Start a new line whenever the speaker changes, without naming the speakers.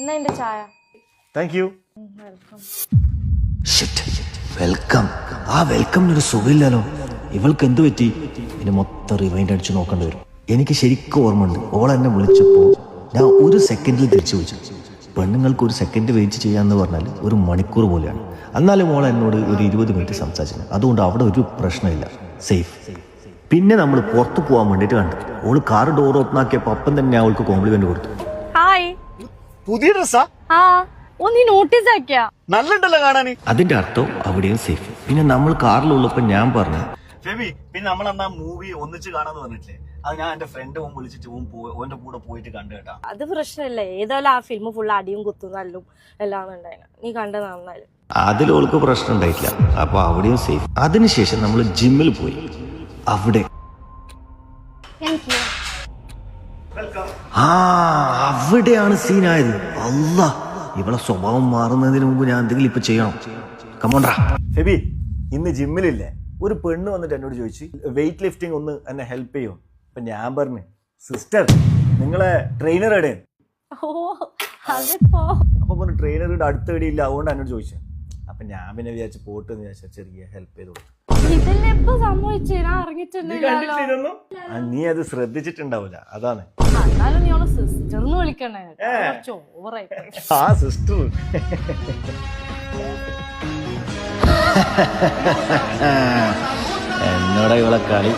എന്നാ എന്റെ ചായ.
Thank you.
വെൽക്കം. ആ വെൽക്കമിനൊരു സുഖമില്ലല്ലോ. ഇവൾക്ക് എന്ത് പറ്റി? ഇനി മൊത്തം റിവൈൻഡ് അടിച്ച് നോക്കേണ്ടി വരും. എനിക്ക് ശരിക്കും ഓർമ്മയുണ്ട്, ഓൾ എന്നെ വിളിച്ചപ്പോൾ ഞാൻ ഒരു സെക്കൻഡിൽ തിരിച്ചു വിളിച്ചു. പെണ്ണുങ്ങൾക്ക് ഒരു സെക്കൻഡ് വെയിറ്റ് ചെയ്യാന്ന് പറഞ്ഞാൽ ഒരു മണിക്കൂർ പോലെയാണ്. എന്നാലും ഓൾ എന്നോട് ഒരു 20 മിനിറ്റ് സംസാരിച്ചു. അതുകൊണ്ട് അവിടെ ഒരു പ്രശ്നമില്ല, സേഫ്. പിന്നെ നമ്മൾ പുറത്ത് പോകാൻ വേണ്ടിയിട്ട് കണ്ടു. ഓള് കാർ ഡോർ ഓപ്പൺ ആക്കിയപ്പോൾ അപ്പം തന്നെ അവൾക്ക് കോംപ്ലിമെന്റ് കൊടുത്തു.
ഹായ്.
പുതിയ ഡ്രസ്സാ?
ആ നീ നോട്ടീസ് ആക്കിയാ?
നല്ലുണ്ടല്ലോ കാണാൻ.
അതിന്റെ അർത്ഥം അവിടെയും സേഫ്. പിന്നെ നമ്മൾ കാറിലുള്ളപ്പോൾ ഞാൻ പറഞ്ഞു,
ഫെബി, പിന്നെ നമ്മൾ അന്ന് ആ മൂവി ഒന്നിച്ച് കാണാന്ന് പറഞ്ഞിട്ടില്ലേ? അത് ഞാൻ എന്റെ ഫ്രണ്ട് വിളിച്ചിട്ട് ഓന്റെ കൂടെ പോയിട്ട് കണ്ടു കേട്ടാ.
അത് പ്രശ്നമില്ല, ഏതായാലും ആ ഫിലിം ഫുൾ അടിയും കുത്തും നല്ലും എല്ലാം ഉണ്ടായിന്. നീ കണ്ടത് നന്നായാലും.
അതിലോൾക്ക് പ്രശ്നം ഉണ്ടായിട്ടില്ല. അപ്പൊ അവിടെയും സേഫ്. അതിനുശേഷം നമ്മൾ ജിമ്മിൽ പോയി. അവിടെ അവിടെയാണ് സീനായത്. അല്ലാ, ഇവളെ സ്വഭാവം മാറുന്നതിന് മുമ്പ് ഞാൻ എന്തെങ്കിലും ഇപ്പൊ ചെയ്യണം. കമോണ്ട്രാ.
ഫെബി, ഇന്ന് ജിമ്മിലില്ലേ, ഒരു പെണ്ണ് വന്നിട്ട് എന്നോട് ചോദിച്ചു വെയിറ്റ് ലിഫ്റ്റിംഗ് ഒന്ന് എന്നെ ഹെൽപ്പ് ചെയ്യോ? അപ്പൊ ഞാൻ പറഞ്ഞു, സിസ്റ്റർ നിങ്ങളെ ട്രെയിനർ എവിടെ? അപ്പൊ പറഞ്ഞു ട്രെയിനറുടെ അടുത്ത എവിടെയില്ല, അതുകൊണ്ട് എന്നോട് ചോദിച്ചു. അപ്പൊ ഞാൻ പിന്നെ വിചാരിച്ചു പോട്ട് എന്ന് വിചാരിച്ച ചെറിയ ഹെൽപ്പ് ചെയ്ത് കൊടുത്തു. നീ അത് ശ്രദ്ധിച്ചിട്ടുണ്ടാവില്ല, അതാണ്. ആ സിസ്റ്റർ.
എന്നോട് ഇവളെ കളി.